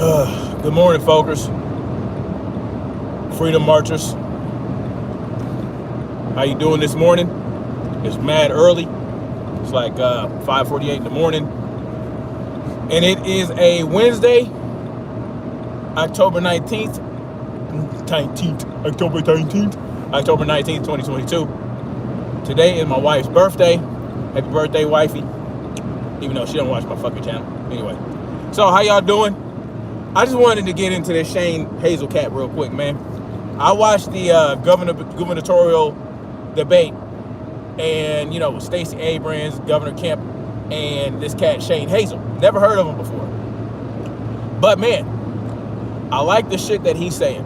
Good morning, folkers. Freedom marchers. How you doing this morning? It's mad early. It's like 5:48 in the morning. And it is a Wednesday, October 19th. October 19th, 2022. Today is my wife's birthday. Happy birthday, wifey. Even though she don't watch my fucking channel. Anyway. So, how y'all doing? I just wanted to get into this Shane Hazel cat real quick, man. I watched the gubernatorial debate, and Stacey Abrams, Governor Kemp, and this cat Shane Hazel. Never heard of him before, but man, I like the shit that he's saying.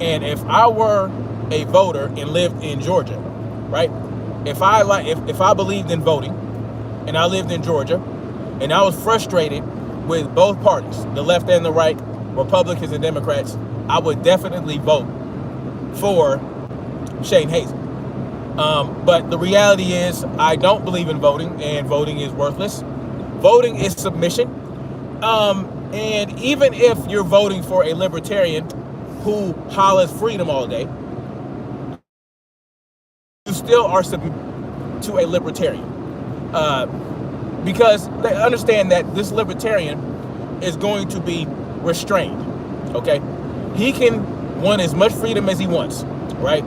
And if I were a voter and lived in Georgia, right? If I believed in voting, and I lived in Georgia, and I was frustrated with both parties, the left and the right, Republicans and Democrats, I would definitely vote for Shane Hazel. But the reality is, I don't believe in voting, and voting is worthless. Voting is submission. And even if you're voting for a libertarian who hollers freedom all day, you still are submitting to a libertarian. Because they understand that this libertarian is going to be restrained, okay? He can want as much freedom as he wants, right?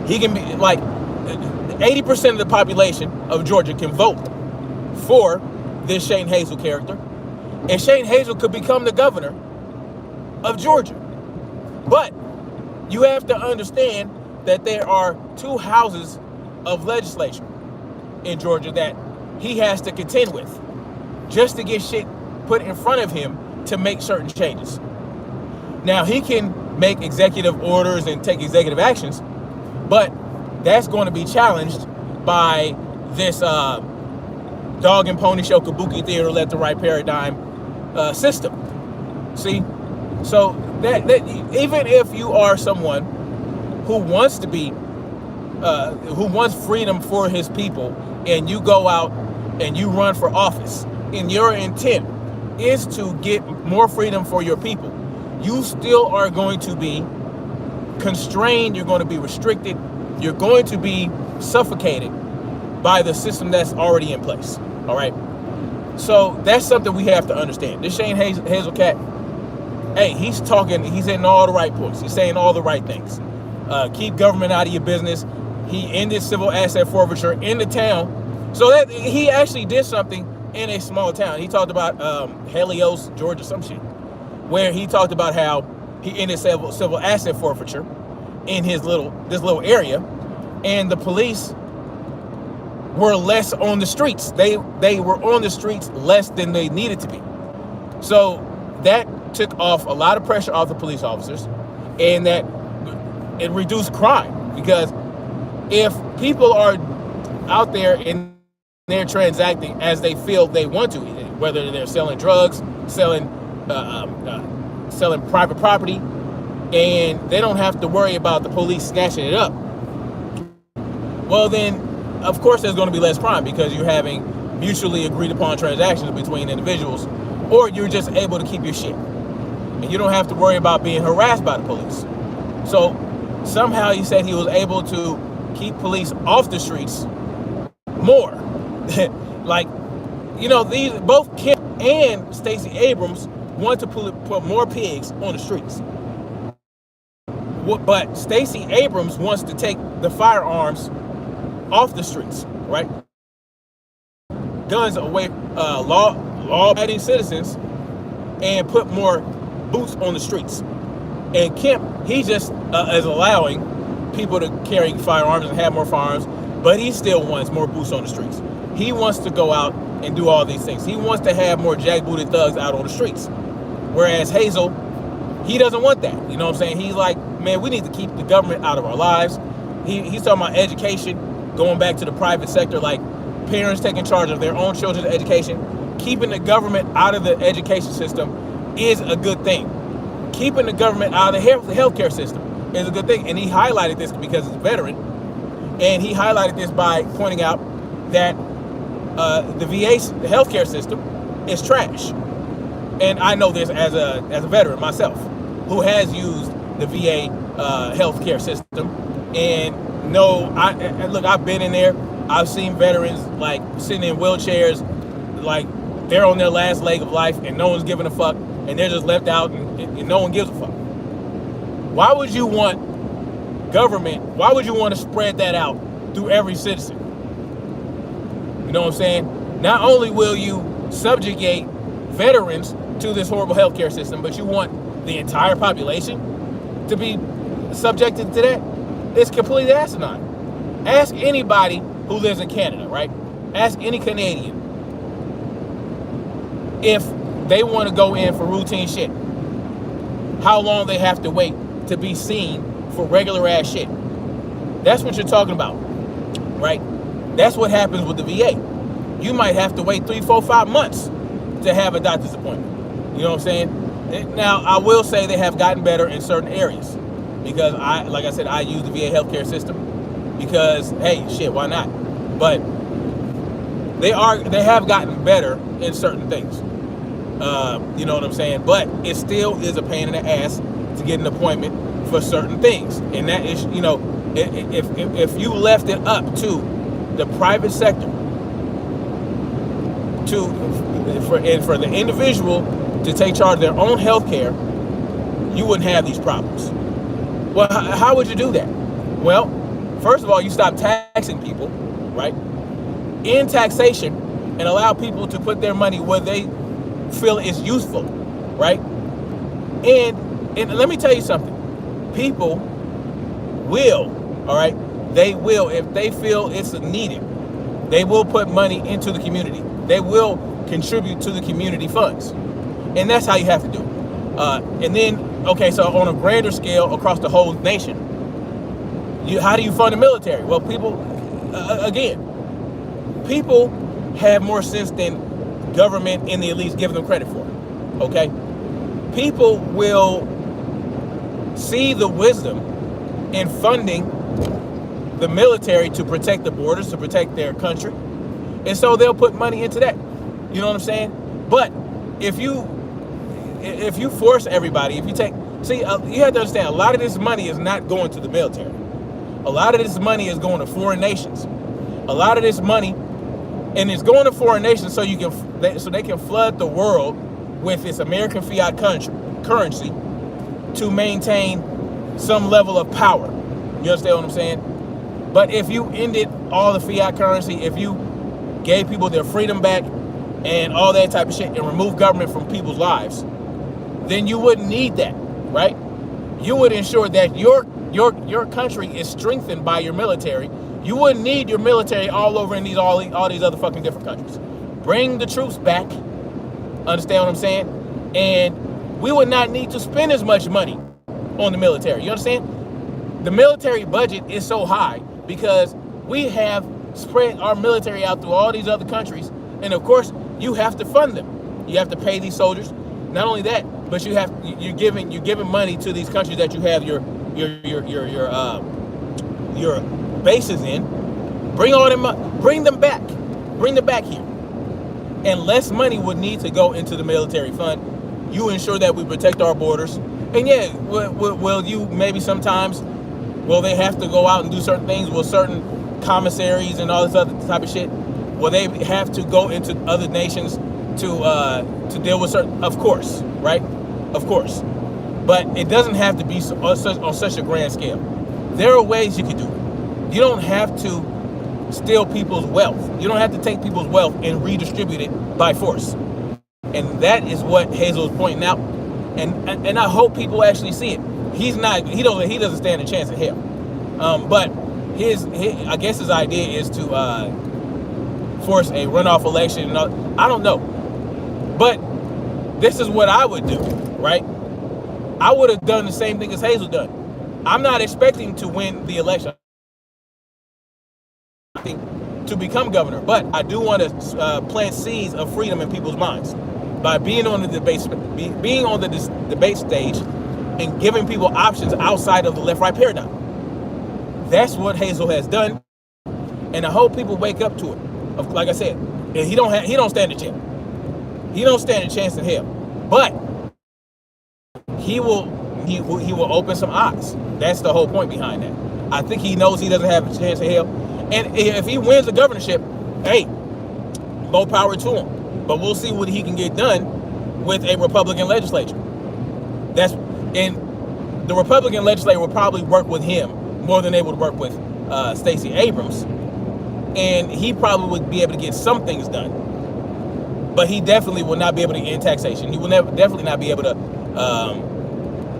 He can be like 80% of the population of Georgia can vote for this Shane Hazel character, and Shane Hazel could become the governor of Georgia. But you have to understand that there are two houses of legislature in Georgia that he has to contend with just to get shit put in front of him to make certain changes. Now, he can make executive orders and take executive actions, but that's going to be challenged by this dog and pony show, kabuki theater, left to right paradigm system. See? So that even if you are someone who wants to be, who wants freedom for his people, and you go out and you run for office, and your intent is to get more freedom for your people, you still are going to be constrained, you're going to be restricted, you're going to be suffocated by the system that's already in place, all right? So that's something we have to understand. This Shane Hazel cat, hey, he's hitting all the right points. He's saying all the right things. Keep government out of your business. He ended civil asset forfeiture in the town. So that he actually did something in a small town. He talked about Helios, Georgia, some shit, where he talked about how he ended civil asset forfeiture in this little area, and the police were less on the streets. They were on the streets less than they needed to be. So that took off a lot of pressure off the police officers, and that it reduced crime, because if people are out there and they're transacting as they feel they want to, whether they're selling drugs, selling private property, and they don't have to worry about the police snatching it up, well then, of course there's going to be less crime, because you're having mutually agreed upon transactions between individuals, or you're just able to keep your shit. And you don't have to worry about being harassed by the police. So somehow he said he was able to keep police off the streets more. Like, these both Kemp and Stacey Abrams want to put more pigs on the streets. But Stacey Abrams wants to take the firearms off the streets, right? Guns away, law-abiding citizens, and put more boots on the streets. And Kemp, he just is allowing people to carry firearms and have more firearms, but he still wants more boots on the streets. He wants to go out and do all these things. He wants to have more jackbooted thugs out on the streets. Whereas Hazel, he doesn't want that. You know what I'm saying? He's like, man, we need to keep the government out of our lives. He's talking about education, going back to the private sector, like parents taking charge of their own children's education. Keeping the government out of the education system is a good thing. Keeping the government out of the healthcare system is a good thing. And he highlighted this because he's a veteran. And he highlighted this by pointing out that the VA, the healthcare system, is trash. and I know this as a veteran myself, who has used the VA healthcare system, and look, I've been in there. I've seen veterans like sitting in wheelchairs, like they're on their last leg of life, and no one's giving a fuck, and they're just left out, and no one gives a fuck. Why would you want government? Why would you want to spread that out through every citizen? You know what I'm saying? Not only will you subjugate veterans to this horrible healthcare system, but you want the entire population to be subjected to that? It's completely asinine. Ask anybody who lives in Canada, right? Ask any Canadian if they want to go in for routine shit, how long they have to wait to be seen for regular ass shit. That's what you're talking about, right? That's what happens with the VA. You might have to wait 3, 4, 5 months to have a doctor's appointment. You know what I'm saying? Now, I will say they have gotten better in certain areas, because like I said, I use the VA healthcare system because, hey, shit, why not? But they have gotten better in certain things. You know what I'm saying? But it still is a pain in the ass to get an appointment for certain things. And that is, you know, if you left it up to the private sector for the individual to take charge of their own health care, you wouldn't have these problems. Well, how would you do that? Well, first of all, you stop taxing people, right? End taxation and allow people to put their money where they feel is useful, right? And let me tell you something. People will, all right? They will, if they feel it's needed, they will put money into the community. They will contribute to the community funds. And that's how you have to do it. And then, okay, so on a grander scale across the whole nation, how do you fund the military? Well, people, again, people have more sense than government and the elites give them credit for, okay? People will see the wisdom in funding the military to protect the borders, to protect their country, and so they'll put money into that. You know what I'm saying? But if you force everybody, if you take, you have to understand, a lot of this money is not going to the military. A lot of this money is going to foreign nations. A lot of this money, and it's going to foreign nations so they can flood the world with this American fiat currency to maintain some level of power. You understand what I'm saying? But if you ended all the fiat currency, if you gave people their freedom back and all that type of shit and removed government from people's lives, then you wouldn't need that, right? You would ensure that your country is strengthened by your military. You wouldn't need your military all over in all these other fucking different countries. Bring the troops back. Understand what I'm saying? And we would not need to spend as much money on the military. You understand? The military budget is so high because we have spread our military out through all these other countries, and of course you have to fund them. You have to pay these soldiers. Not only that, but you're giving money to these countries that you have your bases in. Bring them back here, and less money would need to go into the military fund. You ensure that we protect our borders, and yeah, will you maybe sometimes will they have to go out and do certain things? Will certain commissaries and all this other type of shit, will they have to go into other nations to deal with certain? Of course, right? Of course, but it doesn't have to be on such a grand scale. There are ways you can do it. You don't have to steal people's wealth. You don't have to take people's wealth and redistribute it by force. And that is what Hazel is pointing out. And I hope people actually see it. He doesn't stand a chance in hell. But I guess his idea is to force a runoff election. And all, I don't know. But this is what I would do, right? I would have done the same thing as Hazel done. I'm not expecting to win the election to become governor, but I do want to plant seeds of freedom in people's minds by being on the debate stage and giving people options outside of the left-right paradigm. That's what Hazel has done, and I hope people wake up to it. Like I said, he don't stand a chance. He don't stand a chance in hell. But he will open some eyes. That's the whole point behind that. I think he knows he doesn't have a chance of hell. And if he wins the governorship, hey, more power to him. But we'll see what he can get done with a Republican legislature. And the Republican legislature will probably work with him more than they would work with Stacey Abrams. And he probably would be able to get some things done. But he definitely will not be able to end taxation. He will definitely not be able to,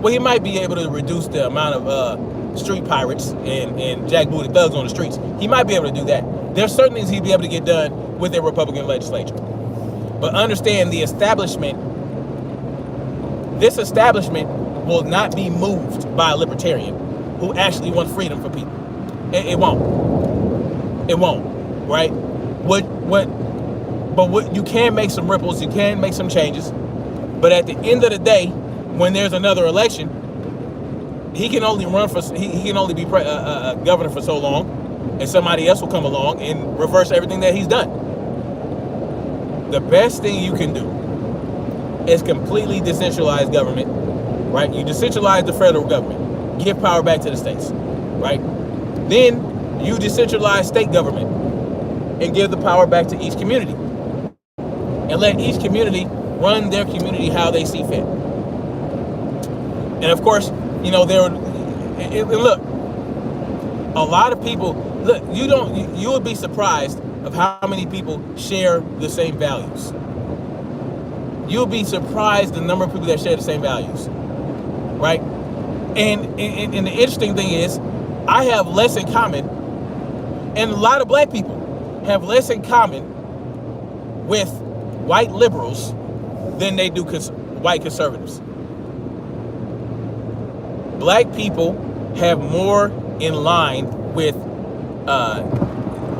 well, he might be able to reduce the amount of street pirates and jackbooted thugs on the streets. He might be able to do that. There's certain things he'd be able to get done with a Republican legislature. But understand the establishment, this establishment will not be moved by a libertarian who actually wants freedom for people. It won't. It won't, right? But you can make some ripples, you can make some changes. But at the end of the day, when there's another election, he can only run for, he can only be governor for so long, and somebody else will come along and reverse everything that he's done. The best thing you can do is completely decentralize government, right? You decentralize the federal government, give power back to the states, right? Then you decentralize state government and give the power back to each community. And let each community run their community how they see fit. And of course, you know, look, a lot of people, look, you would be surprised of how many people share the same values. You'll be surprised the number of people that share the same values, right? And the interesting thing is, I have less in common, and a lot of black people have less in common with white liberals than they do white conservatives. Black people have more in line with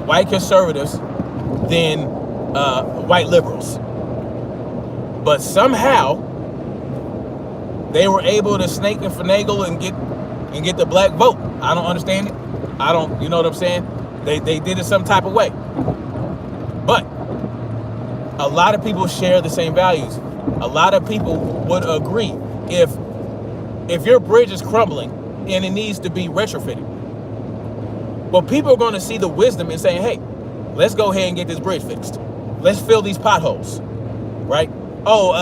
white conservatives than white liberals. But somehow they were able to snake and finagle and get the black vote. I don't understand it. You know what I'm saying? They did it some type of way. But a lot of people share the same values. A lot of people would agree if your bridge is crumbling and it needs to be retrofitted. Well, people are going to see the wisdom in saying, hey, let's go ahead and get this bridge fixed. Let's fill these potholes, right? Oh,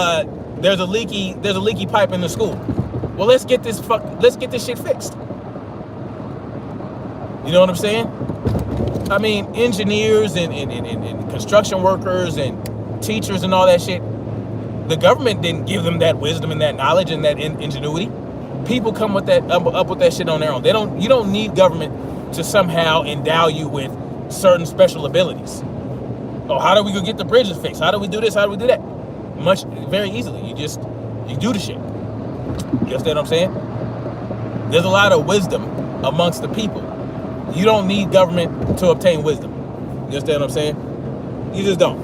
there's a leaky pipe in the school. Well, let's get this shit fixed. You know what I'm saying? I mean, engineers and construction workers and teachers and all that shit, the government didn't give them that wisdom and that knowledge and that ingenuity. People come with that up with that shit on their own. You don't need government to somehow endow you with certain special abilities. Oh, how do we go get the bridges fixed? How do we do this? How do we do that? Very easily. You do the shit. You understand what I'm saying? There's a lot of wisdom amongst the people. You don't need government to obtain wisdom. You understand what I'm saying? You just don't.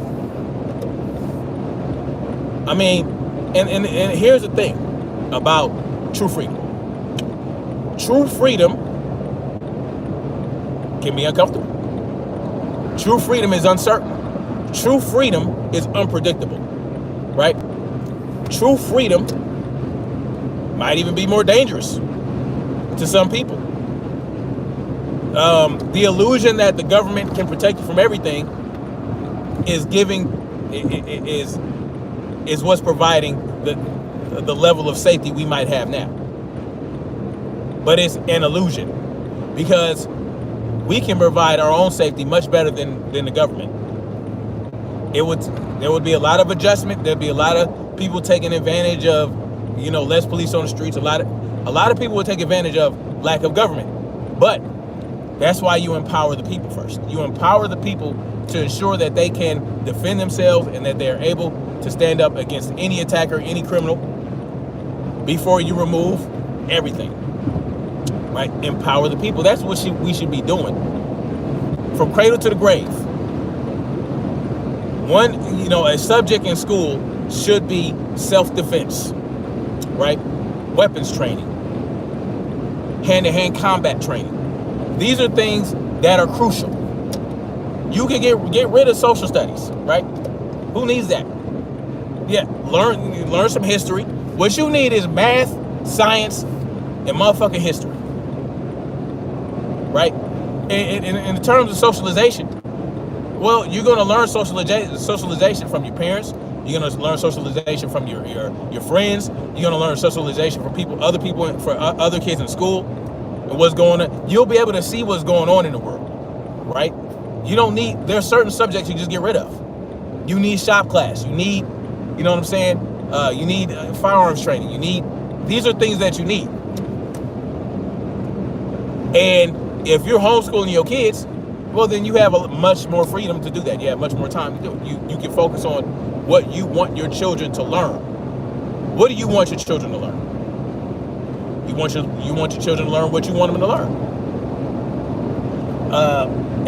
I mean, and here's the thing about true freedom. True freedom can be uncomfortable. True freedom is uncertain. True freedom is unpredictable, right? True freedom might even be more dangerous to some people. The illusion that the government can protect you from everything is what's providing the level of safety we might have now. But it's an illusion, because we can provide our own safety much better than the government. There would be a lot of adjustment. There'd be a lot of people taking advantage of, less police on the streets. A lot of people would take advantage of lack of government. But that's why you empower the people first. You empower the people to ensure that they can defend themselves and that they're able to stand up against any attacker, any criminal, before you remove everything. Right? Empower the people. That's what we should be doing. From cradle to the grave. A subject in school should be self-defense, right? Weapons training, hand-to-hand combat training. These are things that are crucial. You can get rid of social studies, right? Who needs that? Yeah, learn some history. What you need is math, science, and motherfucking history, right? In terms of socialization, well, you're gonna learn socialization from your parents. You're gonna learn socialization from your friends. You're gonna learn socialization from other people, for other kids in school, and what's going on. You'll be able to see what's going on in the world, right? You don't need. There's certain subjects you just get rid of. You need shop class. You need, you know what I'm saying? You need firearms training. These are things that you need. And if you're homeschooling your kids, well, then you have much more freedom to do that. You have much more time to do it. You can focus on what you want your children to learn. What do you want your children to learn? You want your children to learn what you want them to learn.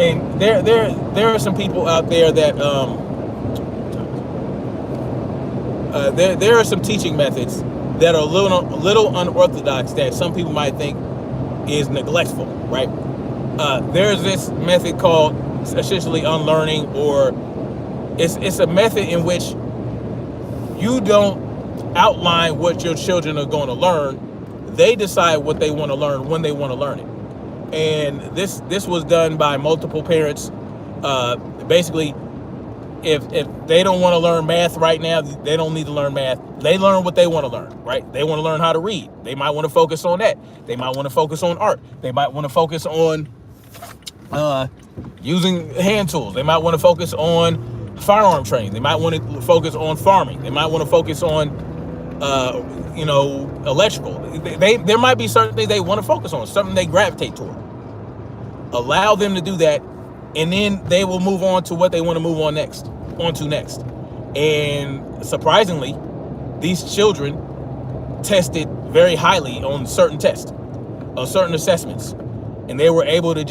And there are some people out there that there are some teaching methods that are a little unorthodox that some people might think is neglectful, right? There's this method called essentially unlearning, or it's a method in which you don't outline what your children are going to learn. They decide what they want to learn when they want to learn it. And this was done by multiple parents. Basically, if they don't want to learn math right now, they don't need to learn math. They learn what they want to learn, right? They want to learn how to read. They might want to focus on that. They might want to focus on art. They might want to focus on using hand tools. They might want to focus on firearm training. They might want to focus on farming. They might want to focus on, electrical. There might be certain things they want to focus on, something they gravitate toward. Allow them to do that, and then they will move on to what they want to move on next. And surprisingly, these children tested very highly on certain tests, on certain assessments, and they were able to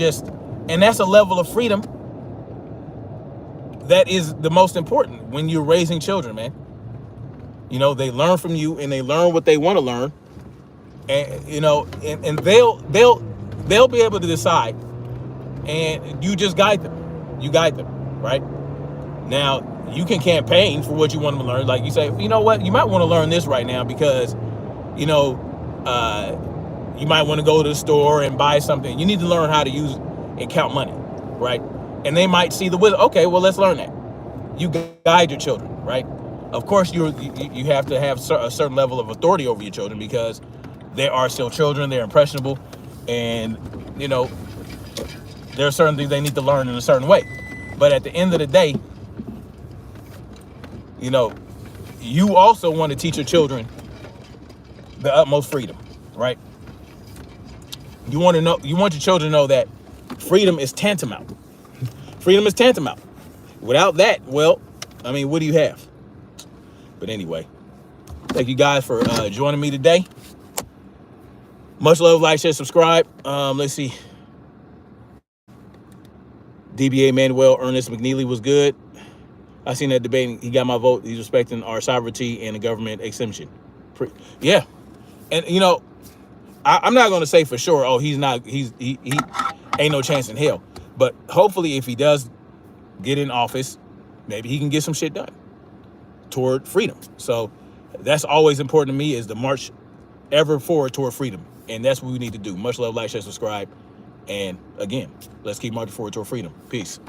and that's a level of freedom that is the most important when you're raising children, man. You know, they learn from you, and they learn what they want to learn, and and they'll be able to decide, and you just guide them. You guide them, right? Now, you can campaign for what you want them to learn. Like you say, you know what, you might want to learn this right now because, you might want to go to the store and buy something. You need to learn how to use and count money, right? And they might see the wisdom. Okay, well, let's learn that. You guide your children, right? Of course, you have to have a certain level of authority over your children because they are still children. They're impressionable, and there are certain things they need to learn in a certain way. But at the end of the day, you also want to teach your children the utmost freedom, right? You want your children to know that freedom is tantamount. Freedom is tantamount. Without that, well, what do you have? But anyway, thank you guys for joining me today. Much love, like, share, subscribe. Let's see. DBA Manuel Ernest McNeely was good. I seen that debate. He got my vote. He's respecting our sovereignty and the government exemption. Yeah. And, I'm not going to say for sure, oh, he ain't no chance in hell. But hopefully if he does get in office, maybe he can get some shit done toward freedom. So that's always important to me, is to march ever forward toward freedom. And that's what we need to do. Much love, like, share, subscribe. And again, let's keep marching forward toward freedom. Peace.